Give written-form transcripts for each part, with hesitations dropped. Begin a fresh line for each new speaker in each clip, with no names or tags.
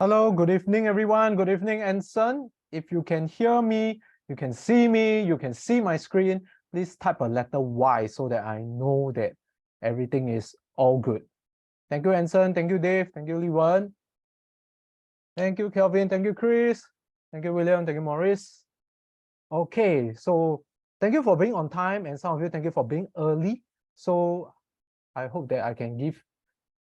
Hello, good evening, everyone. Good evening, Anson. If you can hear me, you can see my screen, please type a letter Y so that I know that everything is all good. Thank you, Anson. Thank you, Dave. Thank you, Lee-Wen. Thank you, Kelvin. Thank you, Chris. Thank you, William. Thank you, Maurice. Okay, so thank you for being on time, and some of you, thank you for being early. So I hope that I can give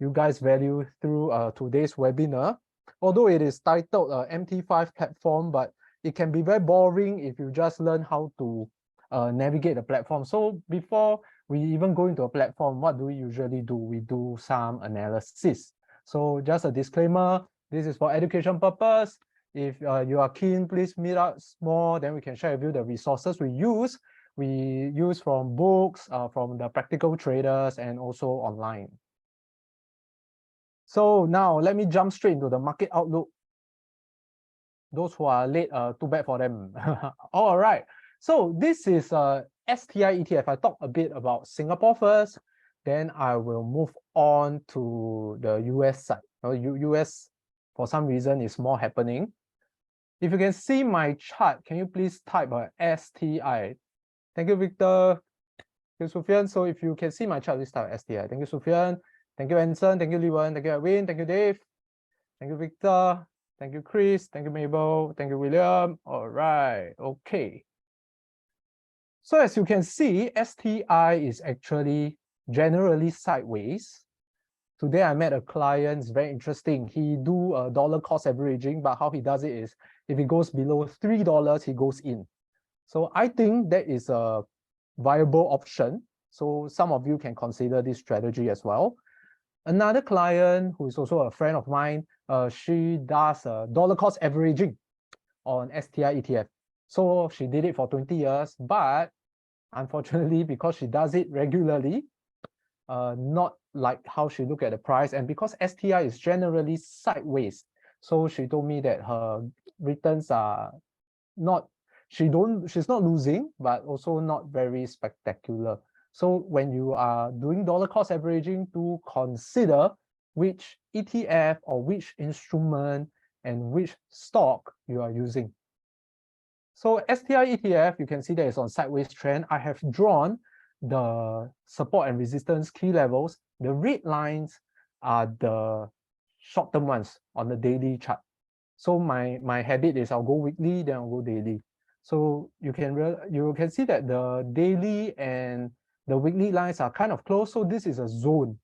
you guys value through today's webinar. Although it is titled MT5 platform, but it can be very boring if you just learn how to navigate the platform. So before we even go into a platform, what do we usually do? We do some analysis. So just a disclaimer, this is for education purpose. If you are keen, please meet us more, then we can share with you the resources we use. We use from books, from the practical traders, and also online. So now let me jump straight into the market outlook. Those who are late, too bad for them. All right. So this is STI ETF. I talked a bit about Singapore first, then I will move on to the US side. US, for some reason, is more happening. If you can see my chart, can you please type STI? Thank you, Victor. Thank you, Sufyan. So if you can see my chart, please type STI. Thank you, Sufyan. Thank you, Anson. Thank you, Lee-Wen. Thank you, Edwin. Thank you, Dave. Thank you, Victor. Thank you, Chris. Thank you, Mabel. Thank you, William. All right. Okay. So as you can see, STI is actually generally sideways. Today I met a client, it's very interesting. He do a dollar cost averaging, but how he does it is if it goes below $3, he goes in. So I think that is a viable option. So some of you can consider this strategy as well. Another client who is also a friend of mine, she does dollar cost averaging on STI ETF. So she did it for 20 years, but unfortunately, because she does it regularly, not like how she look at the price, and because STI is generally sideways, so she told me that her returns are not, she's not losing, but also not very spectacular. So when you are doing dollar cost averaging, to consider which ETF or which instrument and which stock you are using. So STI ETF, you can see that it's on sideways trend. I have drawn the support and resistance key levels. The red lines are the short-term ones on the daily chart. So my habit is I'll go weekly, then I'll go daily. So you can see that the daily and the weekly lines are kind of close. So this is a zone.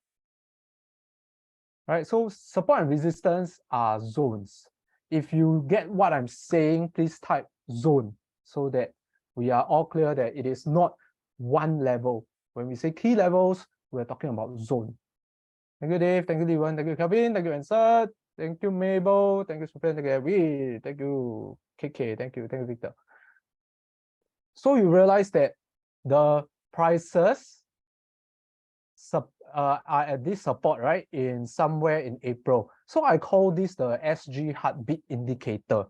Right? So support and resistance are zones. If you get what I'm saying, please type zone so that we are all clear that it is not one level. When we say key levels, we're talking about zone. Thank you, Dave. Thank you, Lee-Wen. Thank you, Kelvin. Thank you, Anson. Thank you, Mabel. Thank you, Sufyan. Thank you, Edwin. Thank you, KK. Thank you, Victor. So you realize that the prices are at this support, right, in somewhere in April. So I call this the SG heartbeat indicator.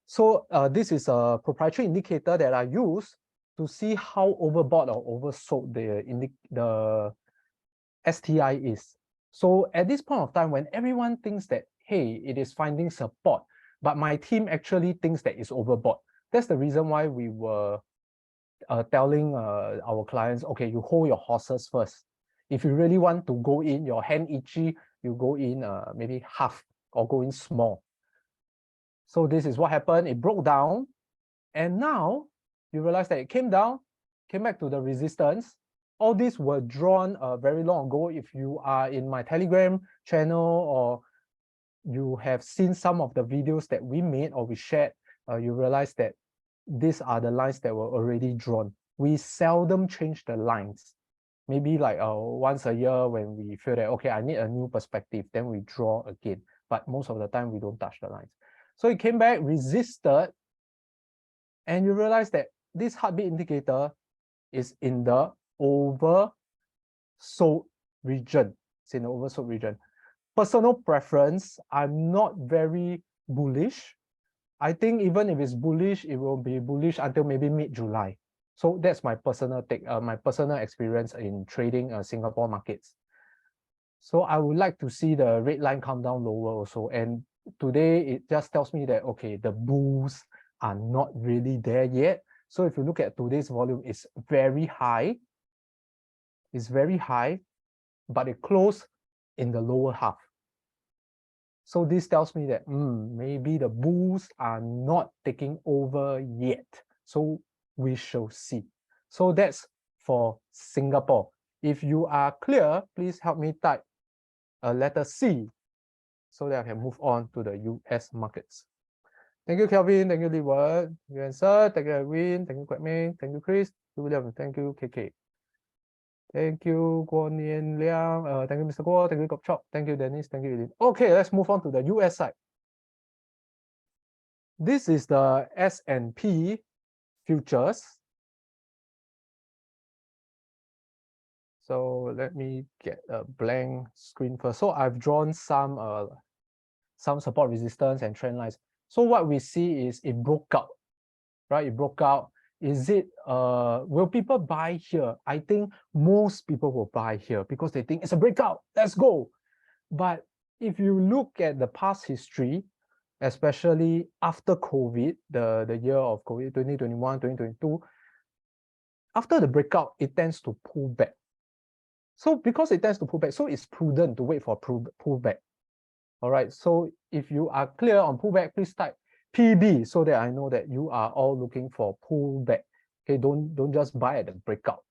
So this is a proprietary indicator that I use to see how overbought or oversold the STI is. So at this point of time, when everyone thinks that, hey, it is finding support, but my team actually thinks that it's overbought, that's the reason why we were telling our clients, okay, you hold your horses first. If you really want to go in, your hand itchy, you go in maybe half or go in small. So this is what happened. It broke down, and now you realize that it came down, came back to the resistance. All these were drawn very long ago. If you are in my Telegram channel or you have seen some of the videos that we made or we shared, you realize that these are the lines that were already drawn. We seldom change the lines. Maybe like once a year when we feel that, okay, I need a new perspective, then we draw again. But most of the time, we don't touch the lines. So it came back, resisted, and you realize that this heartbeat indicator is in the oversold region. It's in the oversold region. Personal preference, I'm not very bullish. I think even if it's bullish, it will be bullish until maybe mid-July. So that's my personal take, my personal experience in trading Singapore markets. So I would like to see the red line come down lower also. And today it just tells me that, okay, the bulls are not really there yet. So if you look at today's volume, it's very high. It's very high, but it closed in the lower half. So this tells me that maybe the bulls are not taking over yet. So we shall see. So that's for Singapore. If you are clear, please help me type a letter C so that I can move on to the US markets. Thank you, Kelvin. Thank you, Lee Wen. You answered. Thank you, Edwin. Thank you, Kwek Ming. Thank you, Chris. Thank you, William. Thank you, KK. Thank you, Guo Nian Liang. Thank you, Mr. Guo. Thank you, Gok Chok. Thank you, Dennis. Thank you, Eileen. Okay, let's move on to the US side. This is the S&P futures. So let me get a blank screen first. So I've drawn some support resistance and trend lines. So what we see is it broke out, right? It broke out. Is it, will people buy here? I think most people will buy here because they think it's a breakout, let's go. But if you look at the past history, especially after COVID, the year of COVID, 2021, 2022, after the breakout, it tends to pull back. So because it tends to pull back, so it's prudent to wait for pullback. All right, so if you are clear on pullback, please type PB so that I know that you are all looking for pullback. Okay, don't just buy at the breakout.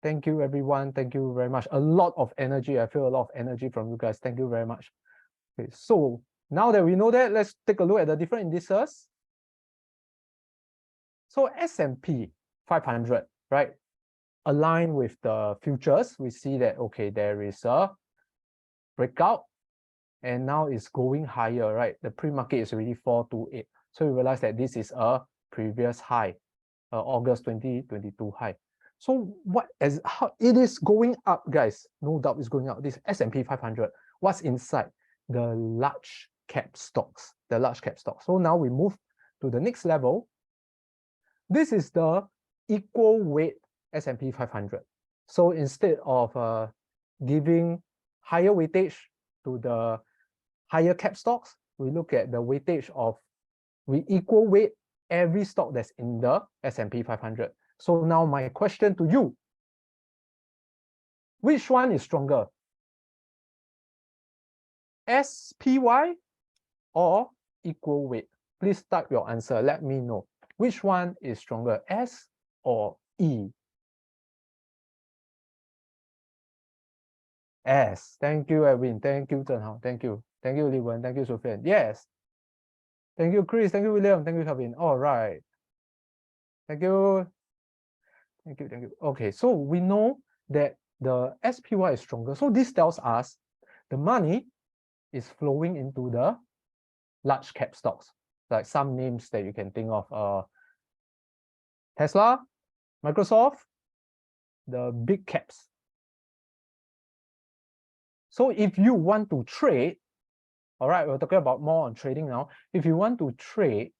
Thank you, everyone. Thank you very much. A lot of energy. I feel a lot of energy from you guys. Thank you very much. Okay, so now that we know that, let's take a look at the different indices. So S&P 500, right? Aligned with the futures, we see that, okay, there is a breakout and now it's going higher, right? The pre-market is already 428. So you realize that this is a previous high, August 2022 high. So how it is going up, guys? No doubt it's going up. This S&P 500. What's inside? The large cap stocks. The large cap stocks. So now we move to the next level. This is the equal weight S&P 500. So instead of giving higher weightage to the higher cap stocks, we look at the weightage of, we equal weight every stock that's in the S&P 500. So now my question to you, which one is stronger? SPY or equal weight? Please type your answer. Let me know. Which one is stronger, S or E? S. Thank you, Edwin. Thank you, Zhenhao. Thank you. Thank you, Li Wen. Thank you, Sofian. Yes. Thank you, Chris. Thank you, William. Thank you, Calvin. All right. Thank you. Thank you. Thank you. Okay, so we know that the SPY is stronger. So this tells us the money is flowing into the large cap stocks, like some names that you can think of. Tesla, Microsoft, the big caps. So if you want to trade, all right, we're talking about more on trading now. If you want to trade,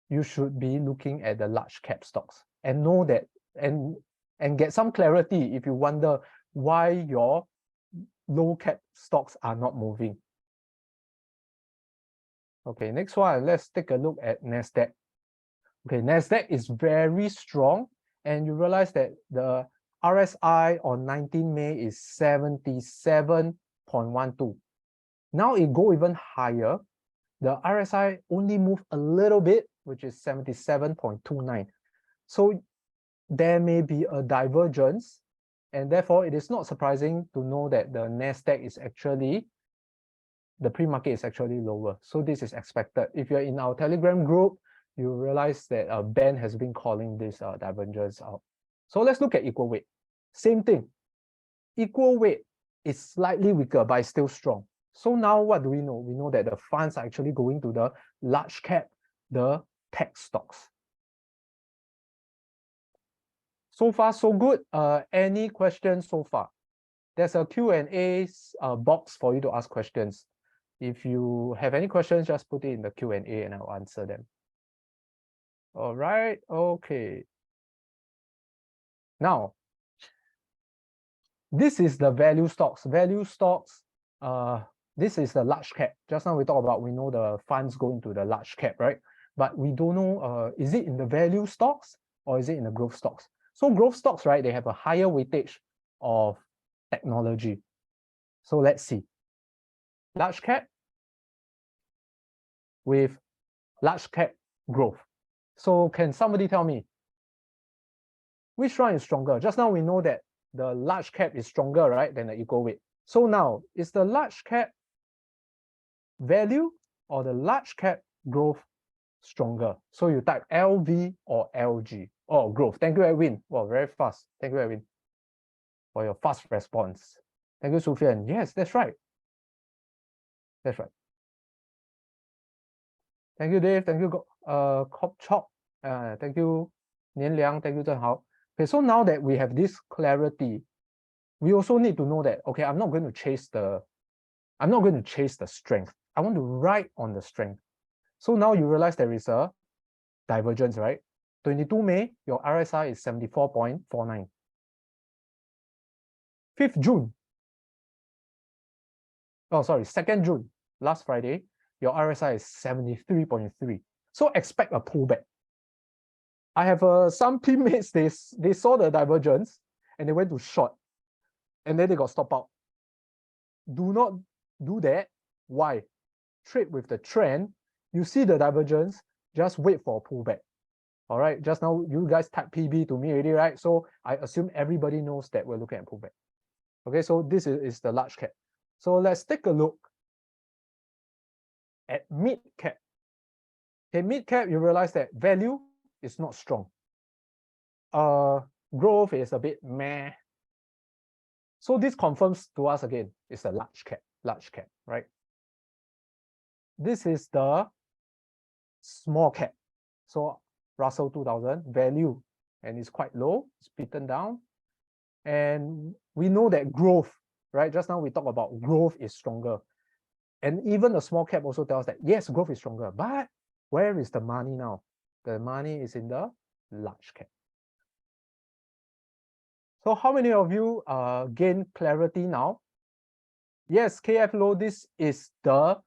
you should be looking at the large cap stocks and know that, and get some clarity if you wonder why your low cap stocks are not moving. Okay, next one, let's take a look at NASDAQ. Okay, NASDAQ is very strong, and you realize that the RSI on 19 May is 77.12. Now it go even higher. The RSI only moved a little bit, which is 77.29. So there may be a divergence, and therefore it is not surprising to know that the NASDAQ is actually, the pre-market is actually lower. So this is expected. If you're in our Telegram group, you realize that Ben has been calling this divergence out. So let's look at equal weight. Same thing. Equal weight is slightly weaker, but it's still strong. So now what do we know? We know that the funds are actually going to the large cap, the tech stocks. So far, so good. Any questions so far? There's a Q&A box for you to ask questions. If you have any questions, just put it in the Q&A and I'll answer them. All right, okay. Now, this is the value stocks. Value stocks, This is the large cap. Just now we talked about, we know the funds go into the large cap, right? But we don't know, is it in the value stocks or is it in the growth stocks? So growth stocks, right, they have a higher weightage of technology. So let's see. Large cap with large cap growth. So can somebody tell me which one is stronger? Just now we know that the large cap is stronger, right, than the equal weight. So now, is the large cap value or the large cap growth stronger? So you type LV or LG. Oh, growth. Thank you, Edwin. Wow, very fast. Thank you, Edwin, for your fast response. Thank you, Sufian. Yes, that's right. That's right. Thank you, Dave. Thank you, Cop Chop. Thank you, Nian Liang. Thank you, Zhen Hao. Okay, so now that we have this clarity, we also need to know that, okay, I'm not going to chase the strength. I want to ride on the strength. So now you realize there is a divergence, right? 22 May, your RSI is 74.49. 5th June. Oh, sorry, 2nd June, last Friday, your RSI is 73.3. So expect a pullback. I have some teammates, they saw the divergence and they went to short and then they got stopped out. Do not do that. Why? Trade with the trend. You see the divergence, just wait for a pullback. All right, just now you guys type PB to me already, right? So I assume everybody knows that we're looking at pullback. Okay, so this is the large cap. So let's take a look at mid cap. Okay, mid cap, you realize that value is not strong. Growth is a bit meh. So this confirms to us again, it's a large cap, right? This is the small cap. So Russell 2000 value, and it's quite low, it's beaten down. And we know that growth, right? Just now we talked about growth is stronger. And even the small cap also tells that, yes, growth is stronger, but where is the money now? The money is in the large cap. So how many of you gain clarity now? Yes, KF Low, this is the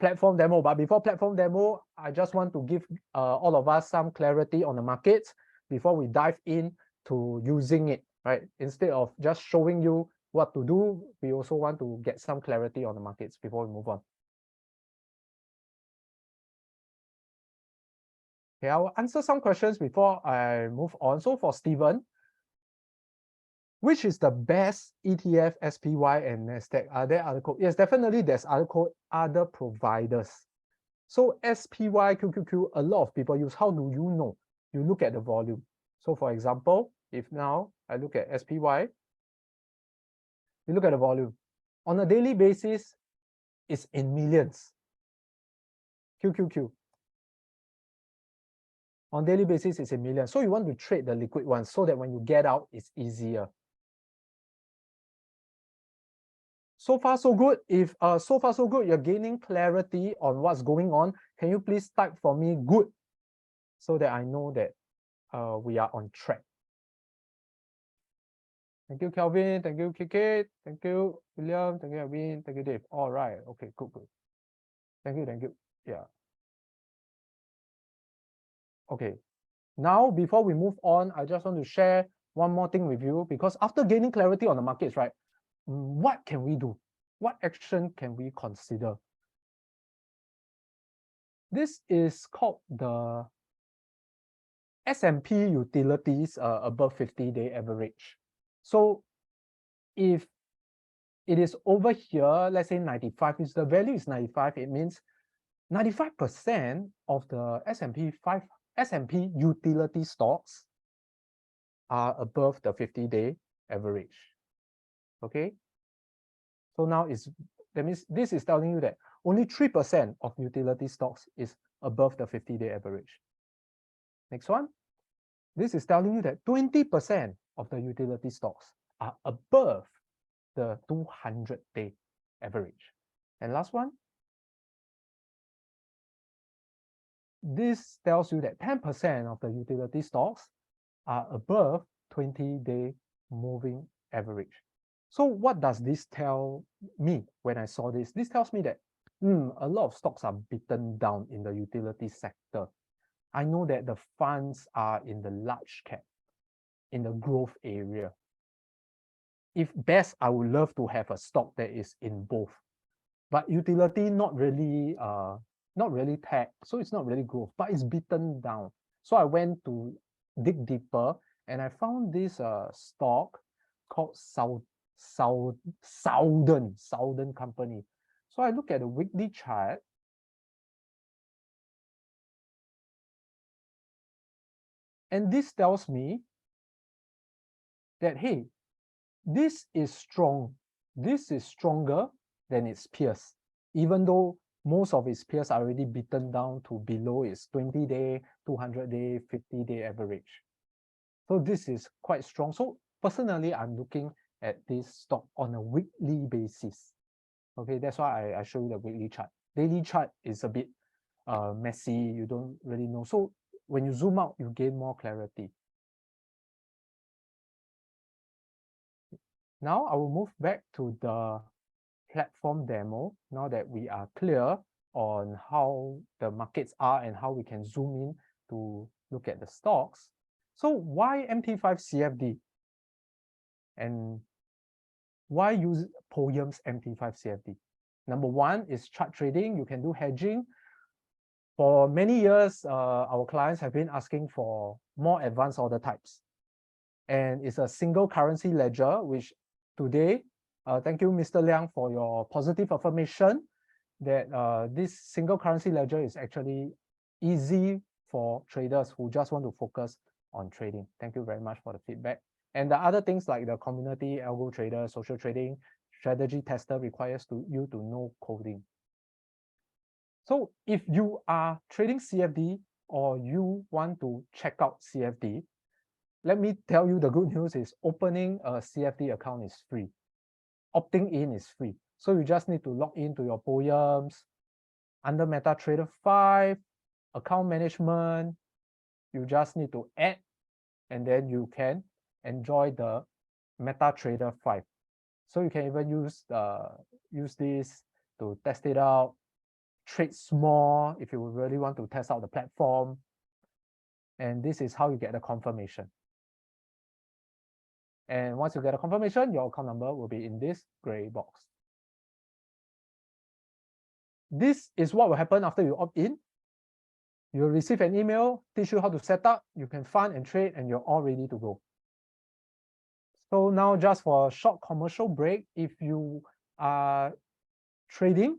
platform demo. But before platform demo, I just want to give all of us some clarity on the markets before we dive in to using it, right? Instead of just showing you what to do, we also want to get some clarity on the markets before we move on. Okay, I'll answer some questions before I move on. So for Steven, which is the best ETF, SPY, and NASDAQ? Are there other codes? Yes, definitely there's other providers. So SPY, QQQ, a lot of people use. How do you know? You look at the volume. So for example, if now I look at SPY, you look at the volume. On a daily basis, it's in millions. QQQ. On daily basis, it's in millions. So you want to trade the liquid ones so that when you get out, it's easier. So far, so good. If so far, so good, you're gaining clarity on what's going on, can you please type for me good so that I know that we are on track? Thank you, Kelvin. Thank you, KK. Thank you, William. Thank you, Alvin. Thank you, Dave. All right. Okay, good. Thank you. Yeah. Okay. Now, before we move on, I just want to share one more thing with you, because after gaining clarity on the markets, right, what can we do? What action can we consider? This is called the S&P utilities above 50-day average. So if it is over here, let's say 95, if the value is 95, it means 95% of the S&P utility stocks are above the 50-day average. Okay, so now that means this is telling you that only 3% of utility stocks is above the 50-day average. Next one, this is telling you that 20% of the utility stocks are above the 200-day average. And last one, this tells you that 10% of the utility stocks are above 20-day moving average. So what does this tell me when I saw this? This tells me that a lot of stocks are beaten down in the utility sector. I know that the funds are in the large cap, in the growth area. If best, I would love to have a stock that is in both. But utility not really tech, so it's not really growth, but it's beaten down. So I went to dig deeper and I found this stock called Southern Company. So I look at the weekly chart. And this tells me that, hey, this is strong. This is stronger than its peers, even though most of its peers are already beaten down to below its 20-day, 200-day, 50-day average. So this is quite strong. So personally, I'm looking at this stock on a weekly basis. Okay, that's why I show you the weekly chart. Daily chart is a bit messy. You don't really know. So when you zoom out, you gain more clarity. Now I will move back to the platform demo now that we are clear on how the markets are and how we can zoom in to look at the stocks. So why MT5 CFD? And why use Poem's MT5 CFD? Number one is chart trading. You can do hedging. For many years, our clients have been asking for more advanced order types. And it's a single currency ledger, which today, thank you, Mr. Liang, for your positive affirmation that this single currency ledger is actually easy for traders who just want to focus on trading. Thank you very much for the feedback. And the other things like the community, algo trader, social trading, strategy tester requires you to know coding. So if you are trading CFD or you want to check out CFD, let me tell you the good news is opening a CFD account is free. Opting in is free. So you just need to log into your Poems under MetaTrader 5, account management. You just need to add, and then you can enjoy the MetaTrader 5. So you can even use this to test it out, trade small if you really want to test out the platform. And this is how you get the confirmation. And once you get a confirmation, your account number will be in this gray box. This is what will happen after you opt in. You'll receive an email, teach you how to set up, you can fund and trade, and you're all ready to go. So now just for a short commercial break, if you are trading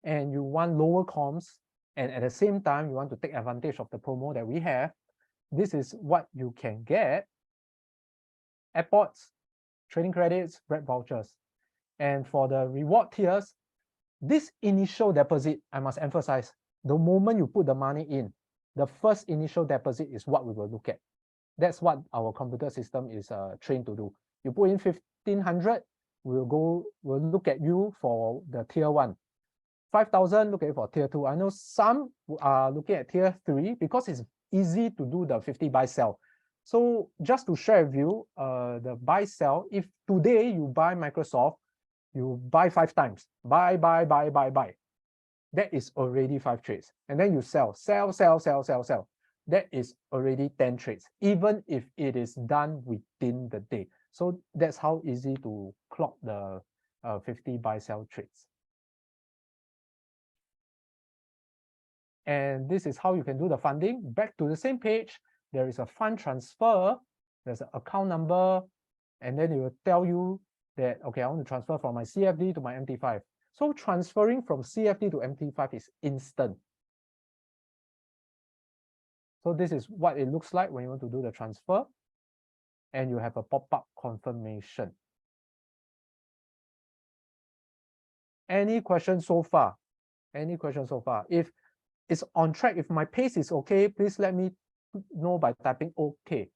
and you want lower comms, and at the same time, you want to take advantage of the promo that we have, this is what you can get. Airports, trading credits, bread vouchers. And for the reward tiers, this initial deposit, I must emphasize, the moment you put the money in, the first initial deposit is what we will look at. That's what our computer system is trained to do. You put in 1,500, we'll look at you for the tier 1. 5,000, look at it for tier 2. I know some are looking at tier 3 because it's easy to do the 50 buy sell. So just to share with you, the buy sell, if today you buy Microsoft, you buy 5 times, buy. That is already 5 trades. And then you sell. That is already 10 trades, even if it is done within the day. So that's how easy to clock the 50 buy sell trades. And this is how you can do the funding. Back to the same page, there is a fund transfer, there's an account number, and then it will tell you that, okay, I want to transfer from my CFD to my MT5. So transferring from CFD to MT5 is instant. So this is what it looks like when you want to do the transfer. And you have a pop-up confirmation. Any questions so far? Any questions so far? If it's on track, if my pace is okay, please let me know by typing okay.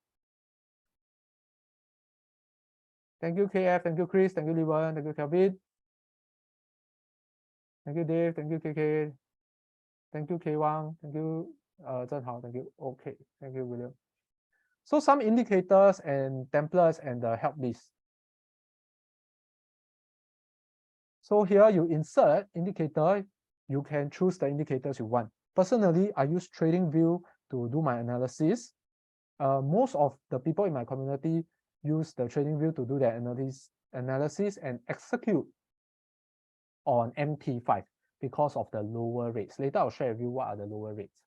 Thank you, KF. Thank you, Chris. Thank you, Liwan. Thank you, Kelvin. Thank you, Dave. Thank you, KK. Thank you, K Wang. Thank you, Zhen Hao. Thank you. Okay. Thank you, William. So some indicators and templates and the help list. So here you insert indicator, you can choose the indicators you want. Personally, I use TradingView to do my analysis. Most of the people in my community use the TradingView to do their analysis and execute on MT5 because of the lower rates. Later, I'll share with you what are the lower rates.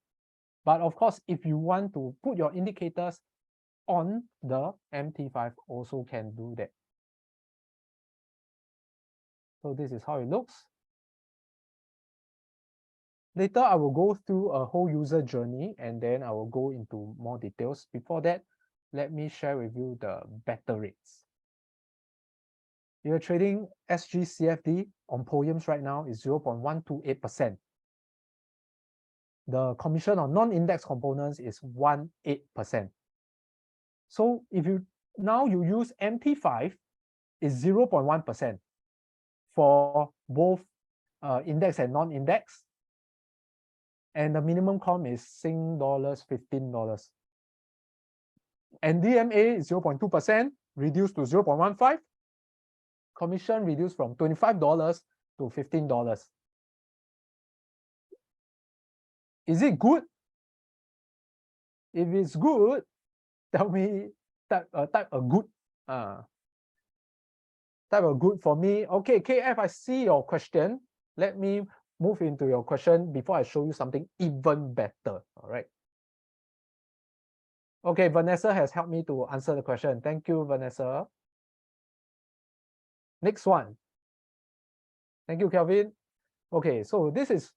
But of course, if you want to put your indicators on the MT5, also can do that. So this is how it looks. Later, I will go through a whole user journey and then I will go into more details. Before that, let me share with you the better rates. You're trading SG CFD on POEMs right now is 0.128%. The commission on non-index components is 18%. So if you now you use MT5, is 0.1% for both index and non-index. And the minimum com is Sing dollars, $15. And DMA is 0.2%, reduced to 0.15. Commission reduced from $25 to $15. Is it good? If it's good, tell me type a good. Type a good for me. Okay, KF, I see your question. Let me move into your question before I show you something even better. All right. Okay, Vanessa has helped me to answer the question. Thank you, Vanessa. Next one. Thank you, Kelvin. Okay, so this is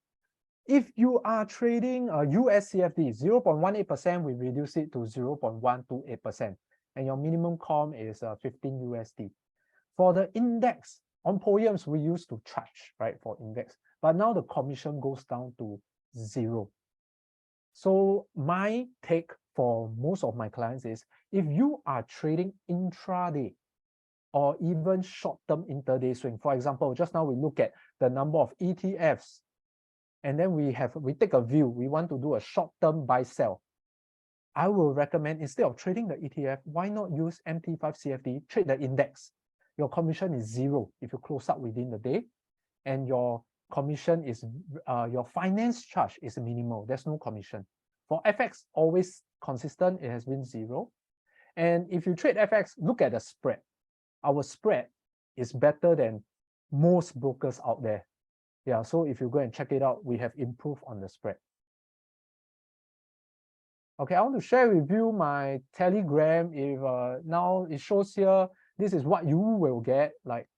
if you are trading a US CFD, 0.18%, we reduce it to 0.128%. And your minimum com is 15 USD. For the index, on POEMs, we used to charge, right, for index. But now the commission goes down to 0. So my take for most of my clients is, if you are trading intraday or even short-term intraday swing, for example, just now we look at the number of ETFs, and then we take a view, we want to do a short-term buy-sell. I will recommend, instead of trading the ETF, why not use MT5 CFD, trade the index. Your commission is 0 if you close up within the day, and your commission is, your finance charge is minimal. There's no commission. For FX, always consistent, it has been 0. And if you trade FX, look at the spread. Our spread is better than most brokers out there. Yeah, so if you go and check it out, we have improved on the spread. Okay, I want to share with you my Telegram. If now it shows here, this is what you will get. Like,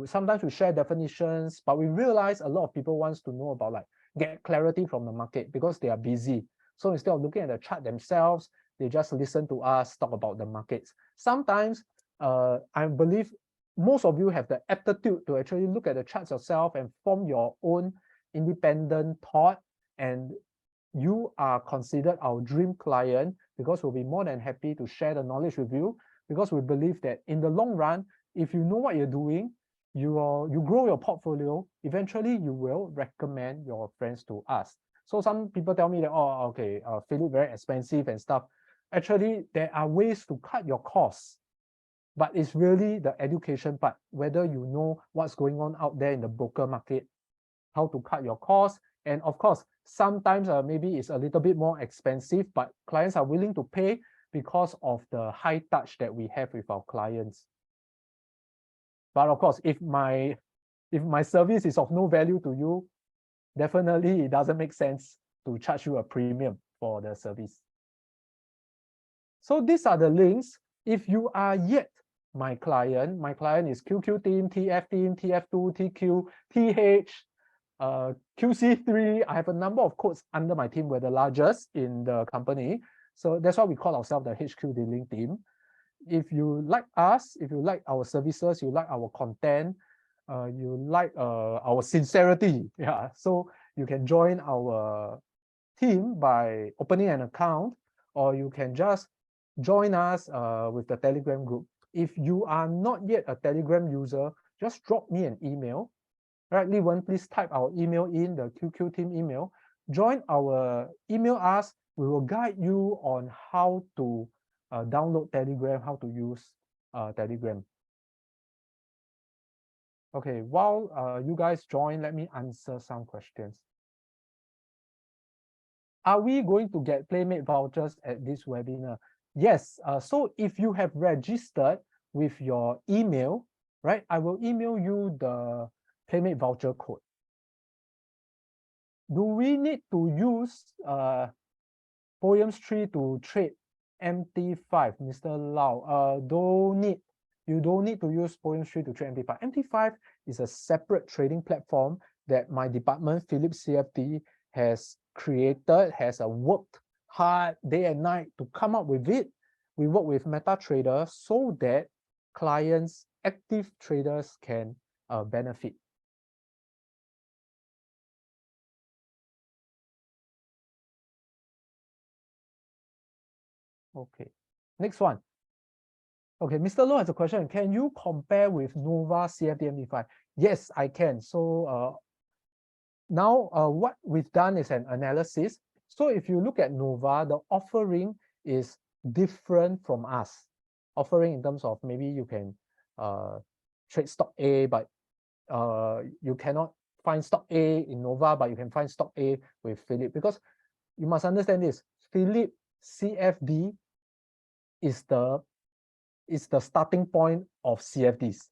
sometimes we share definitions, but we realize a lot of people wants to know about, like, get clarity from the market because they are busy. So instead of looking at the chart themselves, they just listen to us talk about the markets. Sometimes I believe most of you have the aptitude to actually look at the charts yourself and form your own independent thought, and you are considered our dream client because we'll be more than happy to share the knowledge with you, because we believe that in the long run, if you know what you're doing, you grow your portfolio, eventually you will recommend your friends to us. So some people tell me that, oh, okay, Phillip very expensive and stuff. Actually, there are ways to cut your costs, but it's really the education part, whether you know what's going on out there in the broker market, how to cut your costs. And of course, sometimes maybe it's a little bit more expensive, but clients are willing to pay because of the high touch that we have with our clients. But of course, if my service is of no value to you, definitely it doesn't make sense to charge you a premium for the service. So these are the links. If you are yet my client is QQ team, TF team, TF2, TQ, TH, QC3. I have a number of codes under my team. We're the largest in the company. So that's why we call ourselves the HQ dealing team. If you like us, if you like our services, you like our content, you like our sincerity, yeah, so you can join our team by opening an account, or you can just join us with the Telegram group. If you are not yet a Telegram user, just drop me an email. Right, Lee-Wen, please type our email in, the QQ team email. Join our email us. We will guide you on how to download Telegram, how to use Telegram. Okay, while you guys join, let me answer some questions. Are we going to get Playmate vouchers at this webinar? Yes, so if you have registered with your email, right, I will email you the Playmate voucher code. Do we need to use Poems 3 to trade MT5, Mr. Lau? Don't need. You don't need to use Poems 3 to trade MT5. MT5 is a separate trading platform that my department, CFD, has created, has worked hard day and night to come up with it. We work with MetaTrader so that clients, active traders can benefit. Okay, next one. Okay, Mr. Low has a question. Can you compare with Nova CFD MT5? Yes, I can. So now what we've done is an analysis. So if you look at Nova, the offering is different from us. Offering in terms of maybe you can trade stock A, but you cannot find stock A in Nova, but you can find stock A with Phillip. Because you must understand this, Phillip CFD is the starting point of CFDs,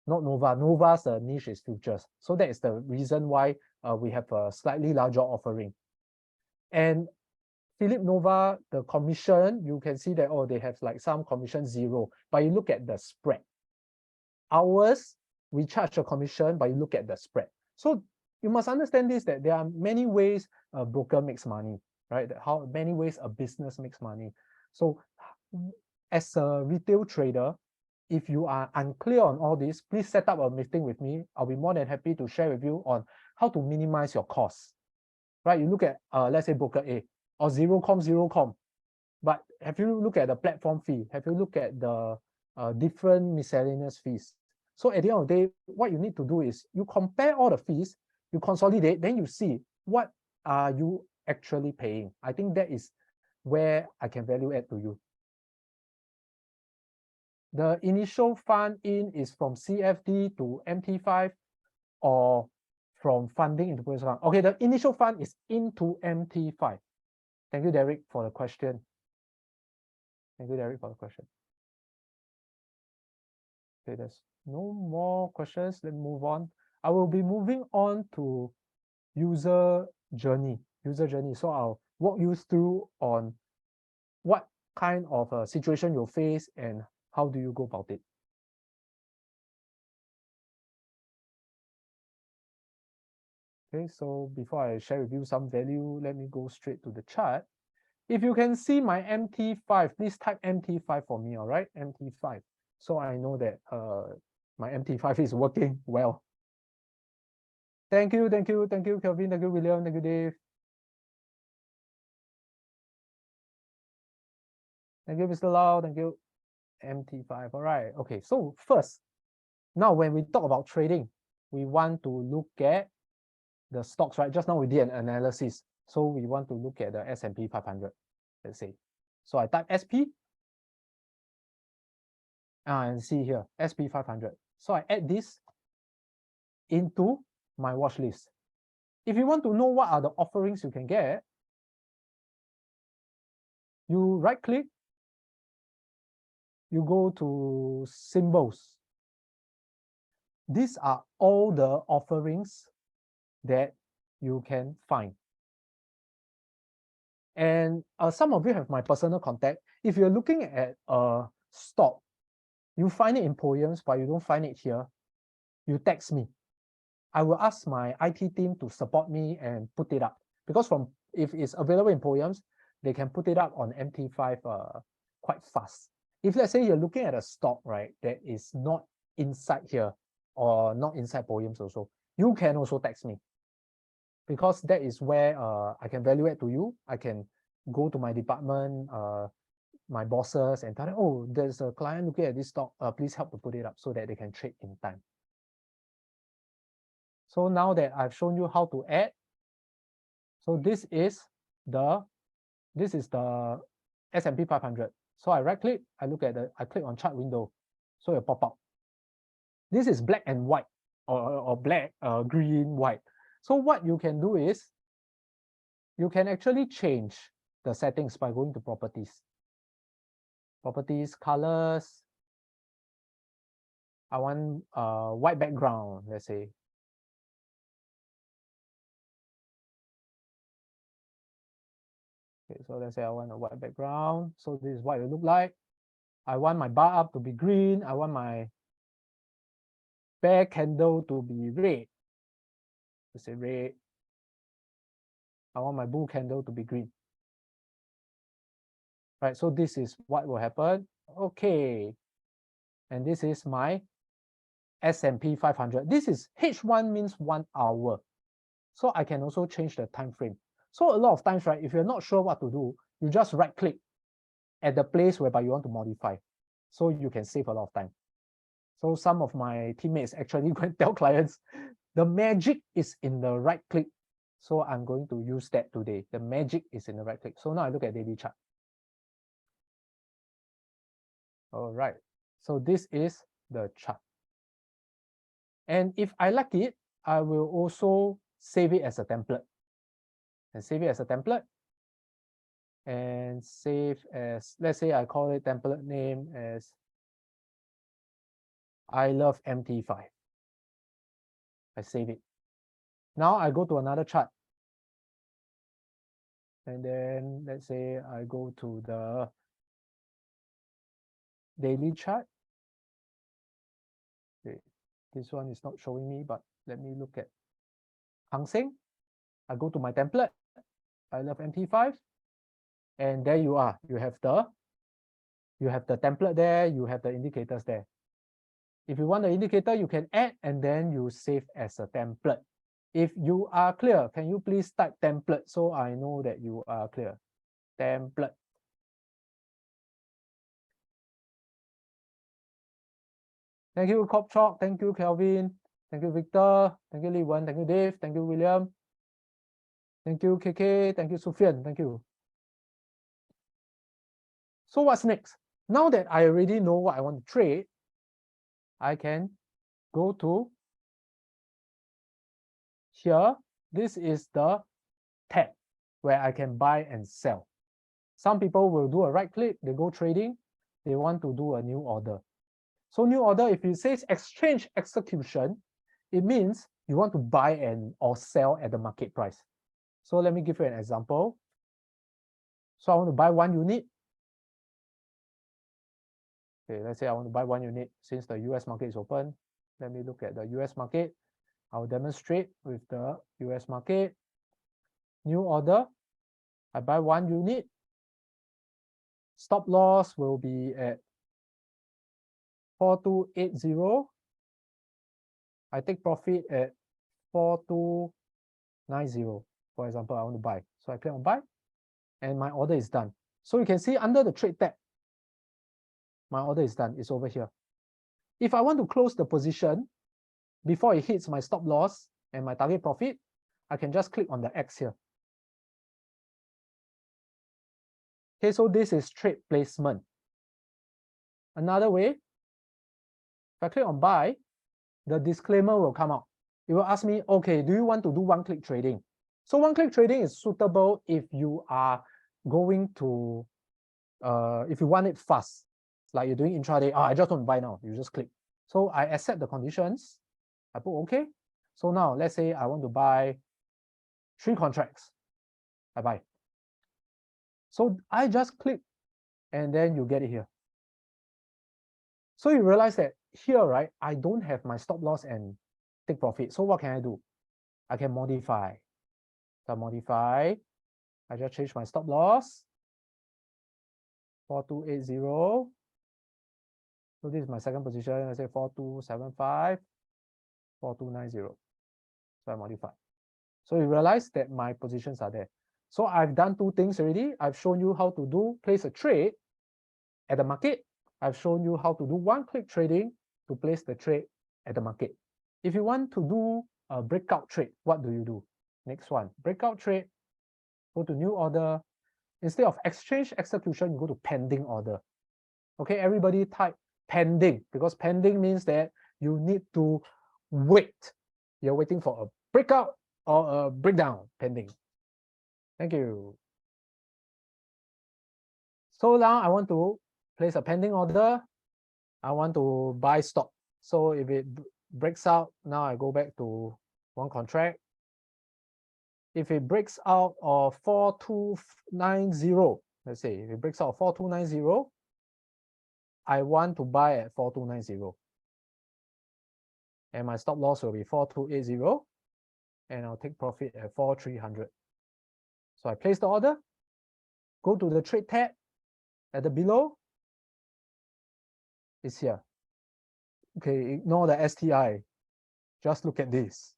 not Nova. Nova's niche is futures. So that is the reason why we have a slightly larger offering. And Phillip Nova, the commission, you can see that, oh, they have like some commission 0, but you look at the spread. Ours, we charge a commission, but you look at the spread. So you must understand this, that there are many ways a broker makes money, right? How many ways a business makes money. So as a retail trader, if you are unclear on all this, please set up a meeting with me. I'll be more than happy to share with you on how to minimize your costs. Right? You look at let's say broker A or zero com, but have you looked at the platform fee? Have you looked at the different miscellaneous fees? So at the end of the day, what you need to do is you compare all the fees, you consolidate, then you see what are you actually paying. I think that is where I can value add to you. The initial fund in is from CFD to MT5 or from funding into Poems fund. Okay, the initial fund is into MT5. Thank you, Derek, for the question. Thank you, Derek, for the question. Okay, there's no more questions. Let's move on. I will be moving on to user journey. So I'll walk you through on what kind of a situation you'll face and how do you go about it. Okay, so before I share with you some value, let me go straight to the chart. If you can see my MT5, please type MT5 for me, all right? MT5. So I know that my MT5 is working well. Thank you, Kelvin, thank you, William, thank you, Dave. Thank you, Mr. Lau, thank you. MT5, all right. Okay, so first, now when we talk about trading, we want to look at the stocks, right? Just now we did an analysis. So we want to look at the S&P 500, let's say. So I type SP, and see here, SP 500. So I add this into my watch list. If you want to know what are the offerings you can get, you right click, you go to symbols. These are all the offerings that you can find. And some of you have my personal contact. If you're looking at a stock, you find it in Poems, but you don't find it here, you text me. I will ask my IT team to support me and put it up. Because if it's available in Poems, they can put it up on MT5 quite fast. If let's say you're looking at a stock, right, that is not inside here or not inside Poems also, you can also text me. Because that is where I can value add to you. I can go to my department, my bosses, and tell them, oh, there's a client looking at this stock, please help to put it up so that they can trade in time. So now that I've shown you how to add, so this is the S&P 500. So I right click, I click on chart window, so it'll pop up. This is black and white, or black, green, white. So what you can do is, you can actually change the settings by going to properties. Properties, colors. I want white background, let's say. Okay, so let's say I want a white background. So this is what it look like. I want my bar up to be green. I want my bear candle to be red. Let's say red. I want my bull candle to be green. Right, so this is what will happen. Okay. And this is my S&P 500. This is H1 means 1 hour. So I can also change the time frame. So a lot of times, right, if you're not sure what to do, you just right click at the place whereby you want to modify. So you can save a lot of time. So some of my teammates actually go and tell clients, the magic is in the right click. So I'm going to use that today. The magic is in the right click. So now I look at daily chart. All right. So this is the chart. And if I like it, I will also save it as a template. And save it as a template. And save as, let's say I call it template name as I love MT5. I save it. Now I go to another chart. And then let's say I go to the daily chart. Okay. This one is not showing me, but let me look at Hang Seng. I go to my template. I love MT5. And there you are. You have the template there, you have the indicators there. If you want the indicator, you can add and then you save as a template. If you are clear, can you please type template so I know that you are clear? Template. Thank you, Kopchok. Thank you, Kelvin. Thank you, Victor. Thank you, Lee Wen. Thank you, Dave. Thank you, William. Thank you, KK. Thank you, Sufyan. Thank you. So what's next? Now that I already know what I want to trade, I can go to here. This is the tab where I can buy and sell. Some people will do a right click, they go trading, they want to do a new order. So new order, if it says exchange execution, it means you want to buy and or sell at the market price. So let me give you an example. So I want to buy 1 unit. Okay, let's say I want to buy 1 unit since the US market is open. Let me look at the US market. I'll demonstrate with the US market. New order, I buy 1 unit. Stop loss will be at 4280. I take profit at 4290. For example, I want to buy. So I click on buy and my order is done. So you can see under the trade tab, my order is done. It's over here. If I want to close the position before it hits my stop loss and my target profit, I can just click on the X here. Okay, so this is trade placement. Another way, if I click on buy, the disclaimer will come out. It will ask me, okay, do you want to do one-click trading? So one-click trading is suitable if you are going to, if you want it fast, like you're doing intraday, I just want to buy now, you just click. So I accept the conditions, I put okay. So now let's say I want to buy 3 contracts, I buy. So I just click and then you get it here. So you realize that here, right, I don't have my stop loss and take profit. So what can I do? I can modify. So modify, I just change my stop loss, 4280. So this is my second position. Let's say 4275, 4290. So I modify. So you realize that my positions are there. So I've done 2 things already. I've shown you how to place a trade at the market. I've shown you how to do one-click trading to place the trade at the market. If you want to do a breakout trade, what do you do? Next one, breakout trade, go to new order. Instead of exchange execution, you go to pending order. Okay, everybody type pending, because pending means that you need to wait. You're waiting for a breakout or a breakdown pending. Thank you. So now I want to place a pending order. I want to buy stock. So if it breaks out, now I go back to one contract. If it breaks out of 4290, let's say if it breaks out of 4290, I want to buy at 4290. And my stop loss will be 4280. And I'll take profit at 4300. So I place the order, go to the trade tab at the below. It's here. Okay, ignore the STI. Just look at this.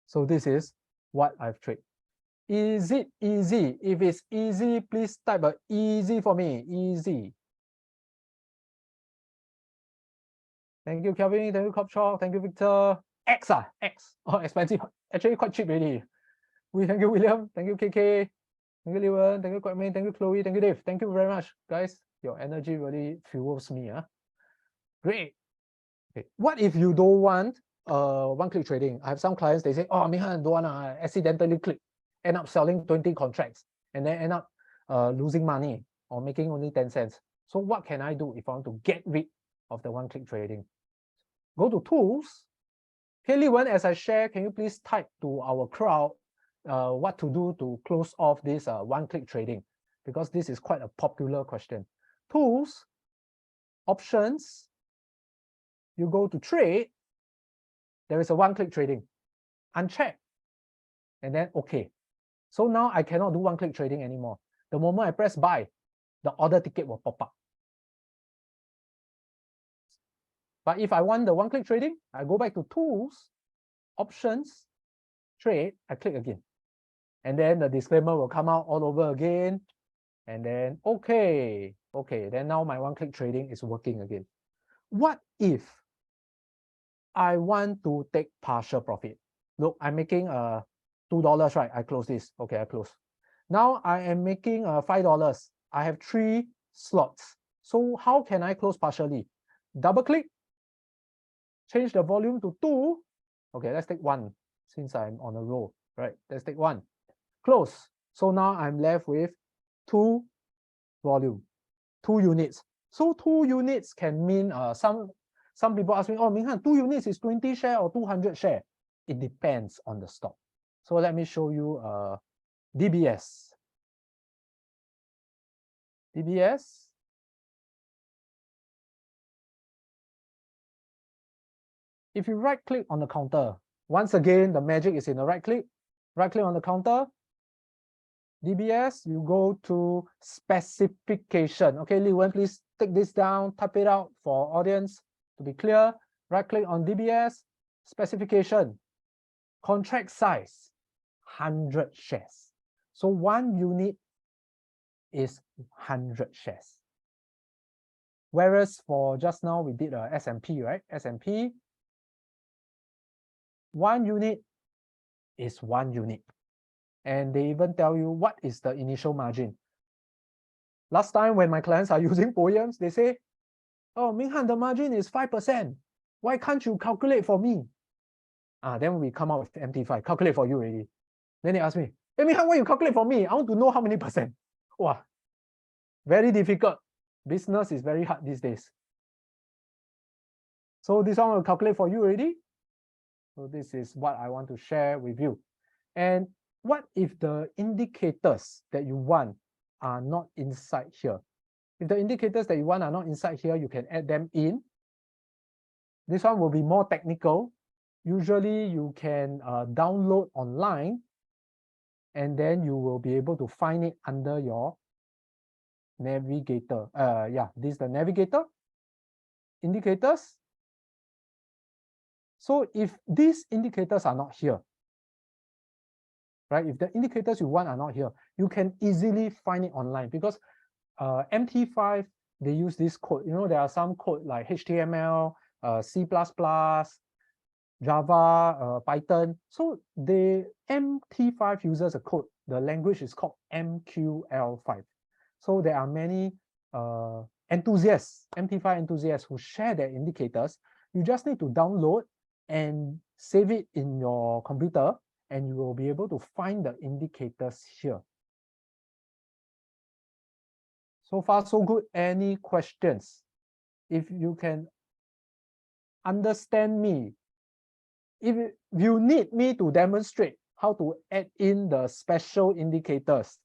So this is what I've traded. Is it easy? If it's easy, please type a easy for me. Easy. Thank you, Kelvin. Thank you, Copchalk. Thank you, Victor. X. Oh, expensive. Actually, quite cheap already. Thank you, William. Thank you, KK. Thank you, Lewan. Thank you, Kwame. Thank you, Chloe. Thank you, Dave. Thank you very much, guys. Your energy really fuels me. Great. Okay. What if you don't want one-click trading? I have some clients, they say, oh, Minghan, don't want to accidentally click, end up selling 20 contracts, and then end up losing money or making only 10 cents. So what can I do if I want to get rid of the one-click trading? Go to tools. Haley, as I share, can you please type to our crowd what to do to close off this one-click trading? Because this is quite a popular question. Tools, options, you go to trade, there is a one-click trading, uncheck, and then okay. So now I cannot do one-click trading anymore. The moment I press buy, the order ticket will pop up. But if I want the one-click trading, I go back to tools, options, trade, I click again. And then the disclaimer will come out all over again. And then, okay, then now my one-click trading is working again. What if I want to take partial profit? Look, I'm making $2, right? I close this. Okay, I close. Now I am making $5. I have 3 slots. So how can I close partially? Double click, change the volume to 2. Okay, let's take 1 since I'm on a roll, right? Let's take 1. Close. So now I'm left with 2 volume, 2 units. So 2 units can mean some people ask me, oh, Minghan, 2 units is 20 share or 200 share? It depends on the stock. So let me show you DBS. DBS. If you right click on the counter, once again, the magic is in the right click on the counter. DBS, you go to specification. Okay, Liwen, please take this down, type it out for audience to be clear. Right click on DBS, specification, contract size, 100 shares. So 1 unit is 100 shares. Whereas for just now, we did a S&P, right? S&P, 1 unit is 1 unit. And they even tell you what is the initial margin. Last time when my clients are using poems, they say, oh, Minghan, the margin is 5%. Why can't you calculate for me? Then we come out with MT5, calculate for you already. Then they ask me, hey, Minghan, why you calculate for me? I want to know how many percent. Wow, very difficult. Business is very hard these days. So this one will calculate for you already. So this is what I want to share with you. And what if the indicators that you want are not inside here? If the indicators that you want are not inside here, you can add them in. This one will be more technical. Usually you can download online, and then you will be able to find it under your navigator. Yeah, this is the navigator, indicators. So if these indicators are not here, right? If the indicators you want are not here, you can easily find it online, because MT5, they use this code. You know, there are some code like HTML, C++, Java, Python. So the MT5 uses a code. The language is called MQL5. So there are many enthusiasts, MT5 enthusiasts, who share their indicators. You just need to download and save it in your computer, and you will be able to find the indicators here. So far, so good. Any questions? If you can understand me, if you need me to demonstrate how to add in the special indicators,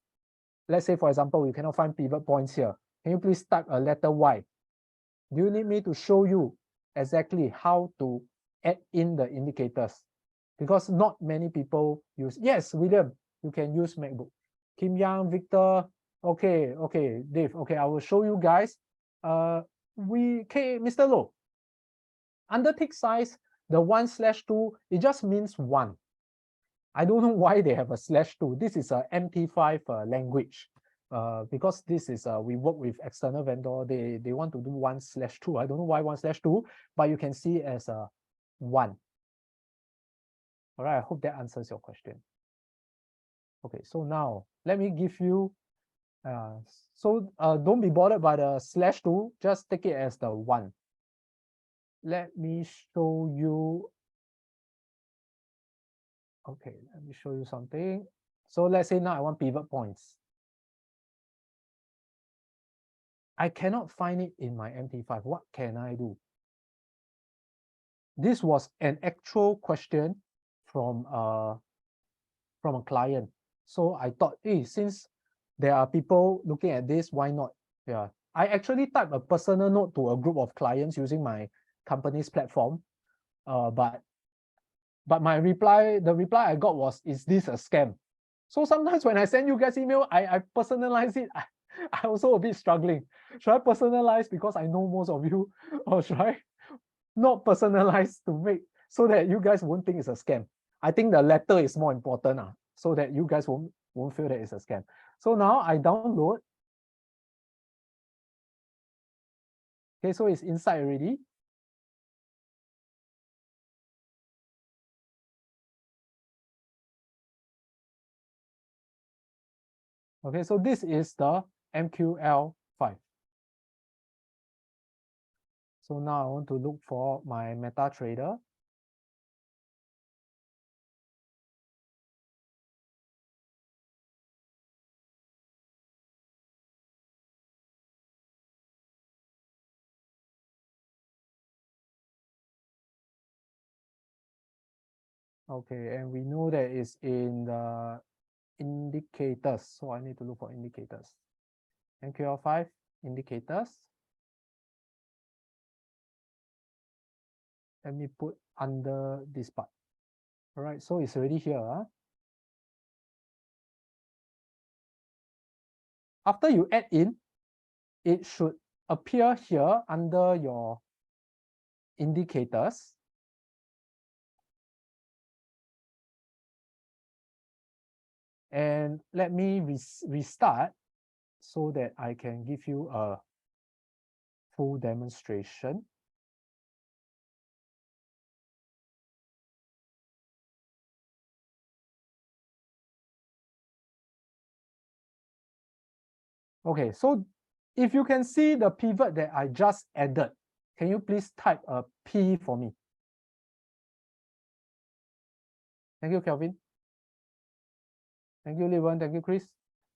let's say, for example, you cannot find pivot points here. Can you please type a letter Y? Do you need me to show you exactly how to add in the indicators? Because not many people use. Yes, William, you can use MacBook. Kim Yang, Victor, okay, Dave, okay, I will show you guys. Mr. Low, under tick size, the 1/2, it just means 1. I don't know why they have a /2. This is a MT5 language. Because this is we work with external vendor, they want to do 1/2. I don't know why 1/2, but you can see it as a 1. All right, I hope that answers your question. Okay, so now let me give you, don't be bothered by the /2, just take it as the 1. Let me show you. Okay, let me show you something. So let's say now I want pivot points. I cannot find it in my MT5. What can I do? This was an actual question from a client. So I thought, hey, since there are people looking at this, why not? Yeah, I actually typed a personal note to a group of clients using my company's platform. But the reply I got was, is this a scam? So sometimes when I send you guys email, I personalize it. I also a bit struggling. Should I personalize because I know most of you, or should I not personalize to make so that you guys won't think it's a scam? I think the letter is more important, so that you guys won't feel that it's a scam. So now I download. Okay, so it's inside already. Okay, so this is the MQL5. So now I want to look for my MetaTrader. Okay, and we know that it's in the indicators. So I need to look for indicators. MQL5 indicators. Let me put under this part. All right, so it's already here. After you add in, it should appear here under your indicators. And let me restart so that I can give you a full demonstration. Okay, so if you can see the pivot that I just added, can you please type a P for me? Thank you, Kelvin. Thank you, Levan. Thank you, Chris.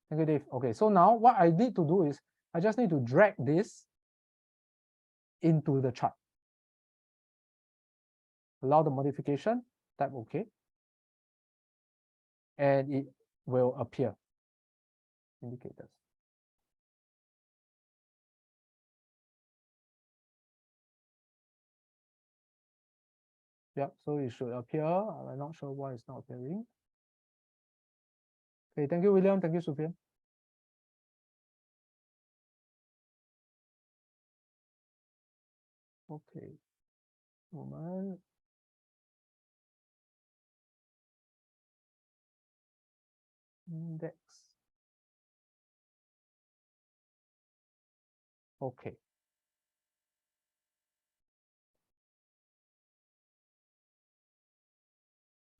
Thank you, Dave. Okay, so now what I need to do is I just need to drag this into the chart. Allow the modification, type OK. And it will appear. Indicators. Yep, so it should appear. I'm not sure why it's not appearing. Okay, thank you, William. Thank you, Sufyan. Okay, moment. Index. Okay.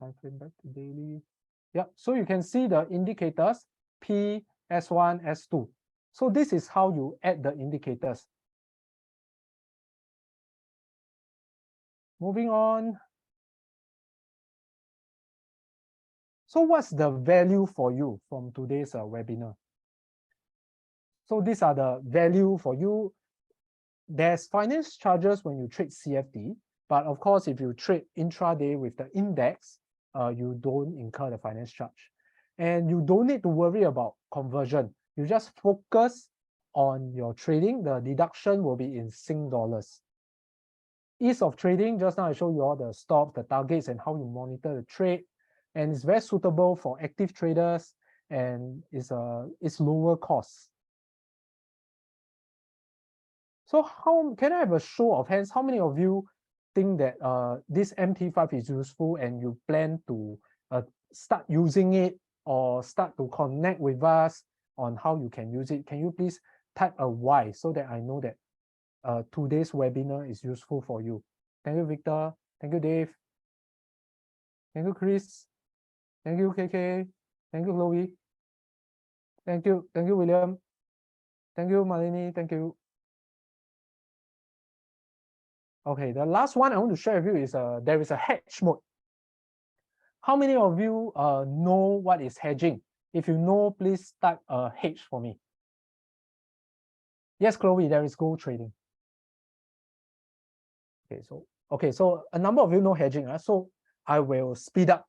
Time frame back to daily. Yep, so you can see the indicators P, S1, S2. So this is how you add the indicators. Moving on. So what's the value for you from today's webinar? So these are the value for you. There's finance charges when you trade CFD, but of course, if you trade intraday with the index, you don't incur the finance charge. And you don't need to worry about conversion. You just focus on your trading. The deduction will be in Sing dollars. Ease of trading, just now I show you all the stops, the targets, and how you monitor the trade. And it's very suitable for active traders, and it's lower cost. So how can I have a show of hands? How many of you think that this MT5 is useful and you plan to start using it or start to connect with us on how you can use it? Can you please type a Y so that I know that today's webinar is useful for you? Thank you, Victor. Thank you, Dave. Thank you, Chris. Thank you, KK. Thank you, Chloe. Thank you, William. Thank you, Malini. Thank you. Okay, the last one I want to share with you is there is a hedge mode. How many of you know what is hedging? If you know, please type a H for me. Yes, Chloe, there is gold trading. Okay, so a number of you know hedging, right? So I will speed up.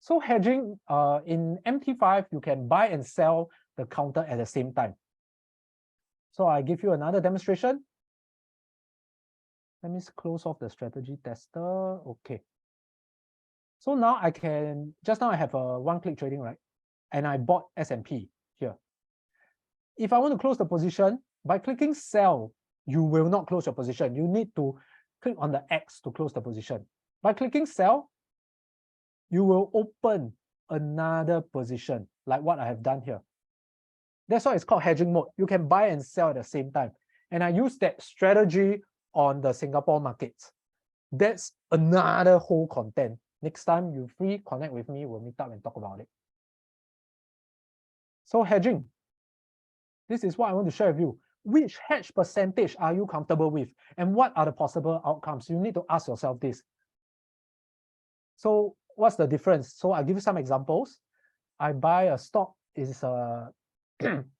So hedging in MT5, you can buy and sell the counter at the same time. So I give you another demonstration. Let me close off the strategy tester. Okay. So now I can, just now I have a one-click trading, right? And I bought S&P here. If I want to close the position, by clicking sell, you will not close your position. You need to click on the X to close the position. By clicking sell, you will open another position, like what I have done here. That's why it's called hedging mode. You can buy and sell at the same time. And I use that strategy on the Singapore markets. That's another whole content. Next time you're free, connect with me, we'll meet up and talk about it. So hedging. This is what I want to share with you. Which hedge percentage are you comfortable with? And what are the possible outcomes? You need to ask yourself this. So what's the difference? So I'll give you some examples. I buy a stock, is I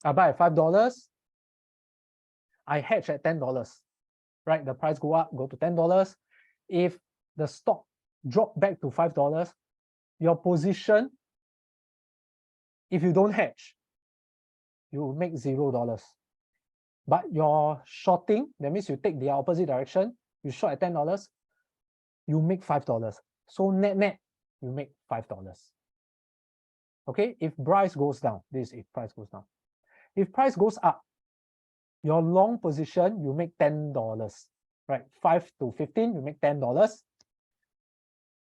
buy at $5. I hedge at $10, right? The price go up, go to $10. If the stock drop back to $5, your position, if you don't hedge, you will make $0. But your shorting, that means you take the opposite direction, you short at $10, you make $5. So net, you make $5. Okay, if price goes down, this is if price goes down. If price goes up, your long position, you make $10, right? 5 to 15, you make $10.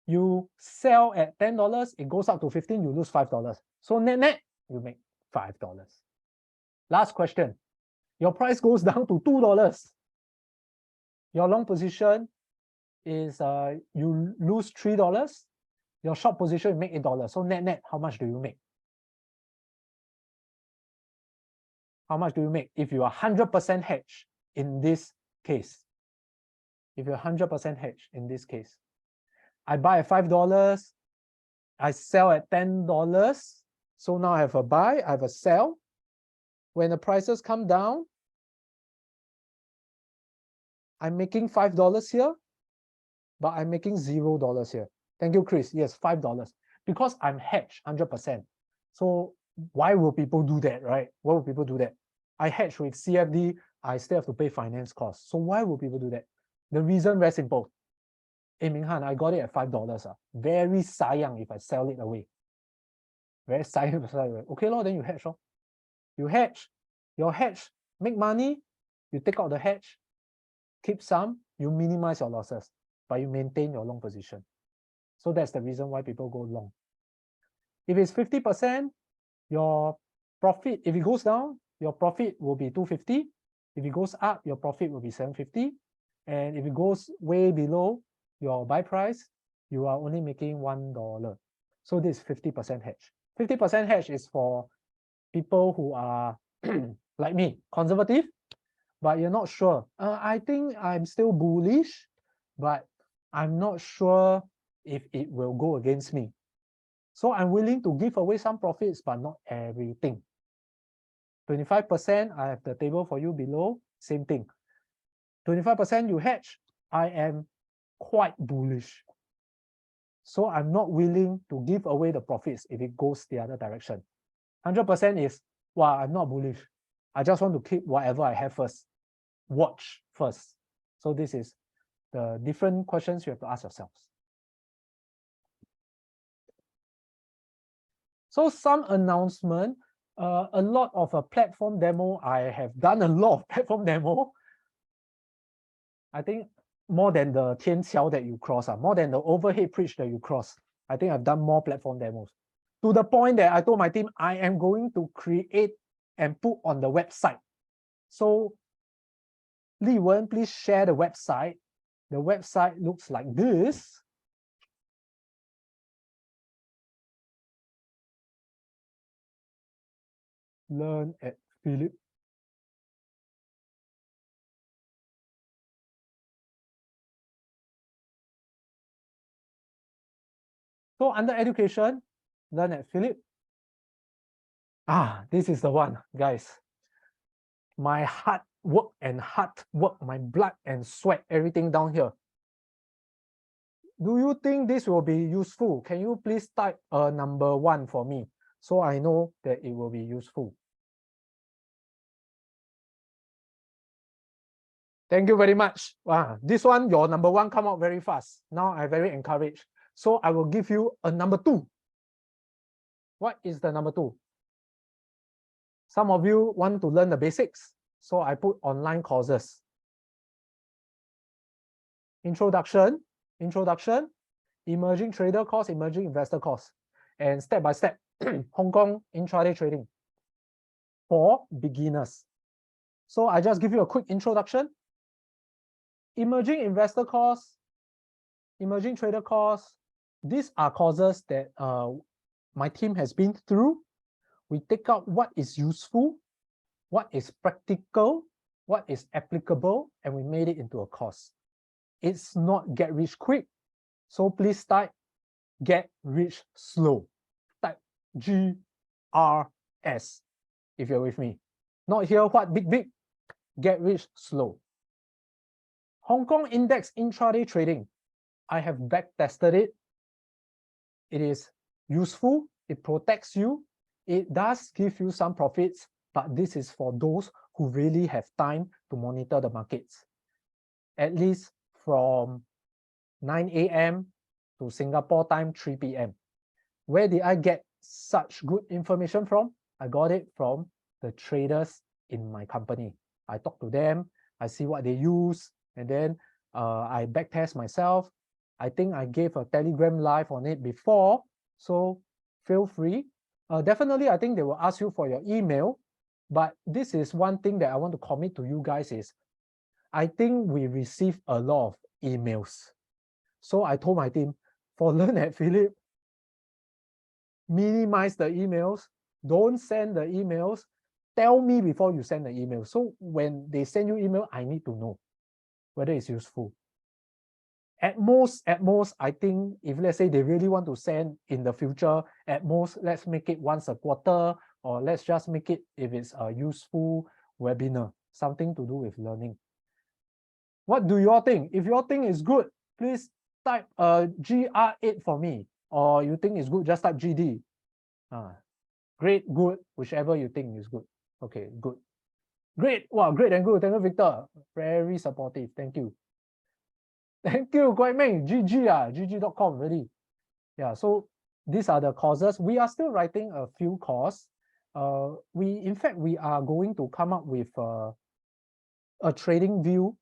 You sell at $10, it goes up to 15, you lose $5. So net, you make $5. Last question. Your price goes down to $2. Your long position is you lose $3. Your short position, you make $8. So net, how much do you make? How much do you make if you are 100% hedged in this case? If you're 100% hedged in this case, I buy at $5, I sell at $10. So now I have a buy, I have a sell. When the prices come down, I'm making $5 here, but I'm making $0 here. Thank you, Chris. Yes, $5 because I'm hedged 100%. So why will people do that, right? Why will people do that? I hedge with CFD, I still have to pay finance costs. So why will people do that? The reason very simple. Hey, Minghan, I got it at $5. Very sayang if I sell it away. Very sayang if I sell it away. Okay, then you hedge. You hedge. Your hedge, make money, you take out the hedge, keep some, you minimize your losses, but you maintain your long position. So that's the reason why people go long. If it's 50%, your profit, if it goes down, your profit will be $250. If it goes up, your profit will be $750. And if it goes way below your buy price, you are only making $1. So this is 50% hedge. 50% hedge is for people who are like me, conservative, but you're not sure. I think I'm still bullish, but I'm not sure if it will go against me. So I'm willing to give away some profits, but not everything. 25%, I have the table for you below, same thing. 25% you hedge, I am quite bullish. So I'm not willing to give away the profits if it goes the other direction. 100% is, wow, I'm not bullish. I just want to keep whatever I have first. Watch first. So this is the different questions you have to ask yourselves. So some announcement, a lot of a platform demo. I have done a lot of platform demo. I think more than the 天桥 that you cross, more than the overhead bridge that you cross. I think I've done more platform demos. To the point that I told my team, I am going to create and put on the website. So Li Wen, please share the website. The website looks like this. Learn at Phillip. So under education, learn at Phillip. This is the one, guys. My hard work and hard work, my blood and sweat, everything down here. Do you think this will be useful? Can you please type a number 1 for me so I know that it will be useful? Thank you very much. This one, your number 1 come out very fast. Now I'm very encouraged. So I will give you a number 2. What is the number 2? Some of you want to learn the basics. So I put online courses. Introduction, emerging trader course, emerging investor course, and step by step, Hong Kong intraday trading for beginners. So I just give you a quick introduction. Emerging investor course, emerging trader course, these are courses that my team has been through. We take out what is useful, what is practical, what is applicable, and we made it into a course. It's not get rich quick. So please type get rich slow. Type GRS if you're with me. Not here what big, get rich slow. Hong Kong index intraday trading. I have back tested it. It is useful. It protects you. It does give you some profits, but this is for those who really have time to monitor the markets. At least from 9 a.m. to Singapore time, 3 p.m. Where did I get such good information from? I got it from the traders in my company. I talk to them, I see what they use, and then I backtest myself. I think I gave a Telegram live on it before, so feel free. Definitely, I think they will ask you for your email, but this is one thing that I want to commit to you guys is, I think we receive a lot of emails. So I told my team, for Learn at Phillip, minimize the emails, don't send the emails, tell me before you send the email. So when they send you email, I need to know whether it's useful. At most, I think if let's say they really want to send in the future, at most, let's make it once a quarter, or let's just make it if it's a useful webinar, something to do with learning. What do you all think? If you all think it's good, please type GR8 for me. Or you think it's good, just type GD. Great, good, whichever you think is good. Okay, good. Great, wow, great and good. Thank you, Victor. Very supportive. Thank you. Thank you, Guai Ming. GG, GG.com, really. Yeah, so these are the courses. We are still writing a few courses. In fact, we are going to come up with a trading view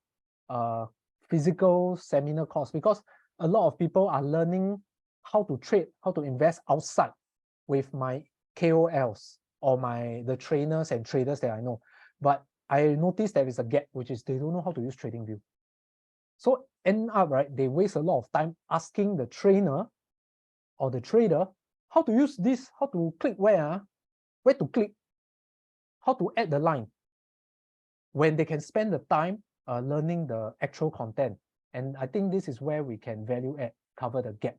physical seminar course, because a lot of people are learning how to trade, how to invest outside with my KOLs or the trainers and traders that I know. But I noticed there is a gap, which is they don't know how to use TradingView. So end up, right, they waste a lot of time asking the trainer or the trader how to use this, how to click where to click, how to add the line. when they can spend the time learning the actual content. And I think this is where we can value add, cover the gap.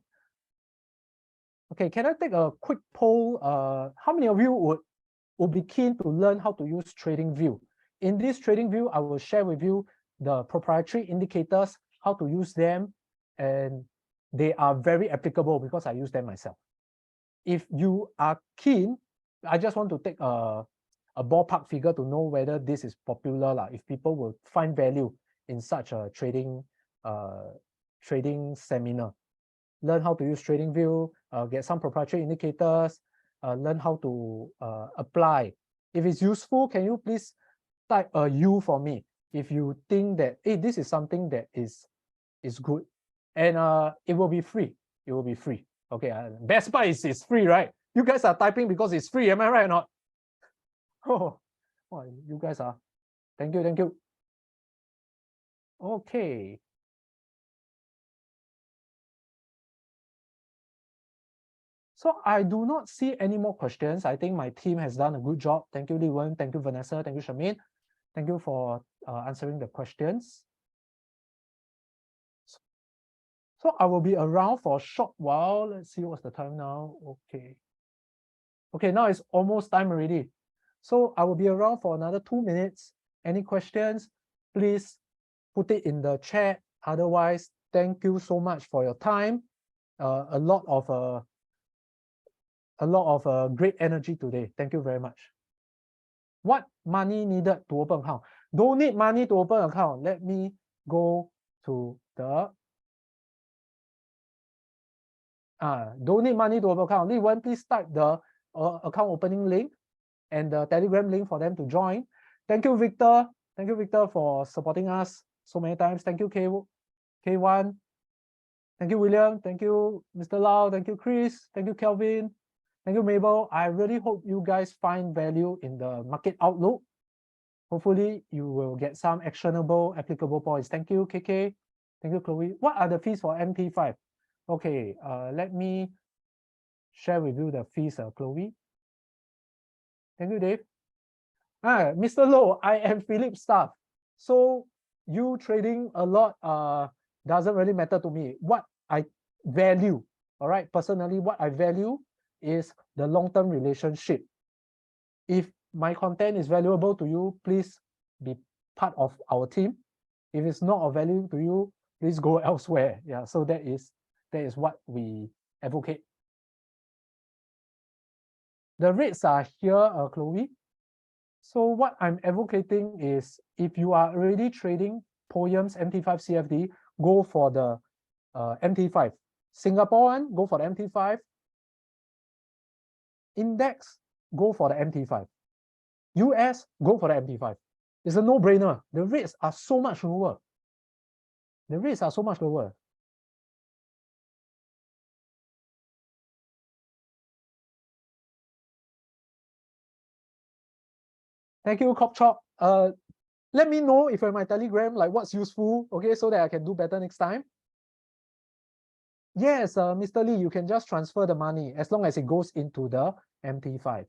Okay, can I take a quick poll? How many of you would be keen to learn how to use TradingView? In this TradingView, I will share with you the proprietary indicators, how to use them, and they are very applicable because I use them myself. If you are keen, I just want to take a ballpark figure to know whether this is popular, if people will find value in such a trading seminar. Learn how to use TradingView, get some proprietary indicators, learn how to apply. If it's useful, can you please type a U for me if you think that, hey, this is something that is good, and it will be free. It will be free. Okay, best part is free, right? You guys are typing because it's free. Am I right or not? Oh, you guys are. Thank you, thank you. Okay. So I do not see any more questions. I think my team has done a good job. Thank you, Li Wen. Thank you, Vanessa. Thank you, Charmaine. Thank you for answering the questions. So I will be around for a short while. Let's see what's the time now. Okay. Okay, now it's almost time already. So I will be around for another 2 minutes. Any questions, please put it in the chat. Otherwise, thank you so much for your time. A lot of great energy today. Thank you very much. What money needed to open account? Don't need money to open account. Let me go to the don't need money to open account. Li Wen, please type the account opening link and the Telegram link for them to join. Thank you, Victor. Thank you, Victor, for supporting us so many times. Thank you, K1. Thank you, William. Thank you, Mr. Lau. Thank you, Chris. Thank you, Kelvin. Thank you, Mabel. I really hope you guys find value in the market outlook. Hopefully, you will get some actionable, applicable points. Thank you, KK. Thank you, Chloe. What are the fees for MT5? Okay, let me share with you the fees, Chloe. Thank you, Dave. Mr. Low, I am Phillip staff. So you trading a lot doesn't really matter to me. What I value, all right, personally, what I value is the long-term relationship. If my content is valuable to you, please be part of our team. If it's not of value to you, please go elsewhere. Yeah, so that is what we advocate. The rates are here, Chloe. So what I'm advocating is, if you are already trading Poems MT5 CFD, go for the MT5. Singapore one, go for the MT5. Index, go for the MT5. US, go for the MT5. It's a no-brainer. The rates are so much lower. The rates are so much lower. Thank you, Cop Chop. Let me know if you're in my Telegram, like what's useful, okay, so that I can do better next time. Yes, Mr. Lee, you can just transfer the money as long as it goes into the MT5.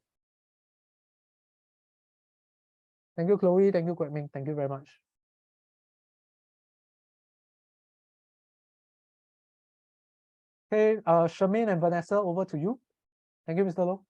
Thank you, Chloe. Thank you, Kwek Ming. Thank you very much. Okay, Charmaine and Vanessa, over to you. Thank you, Mr. Low.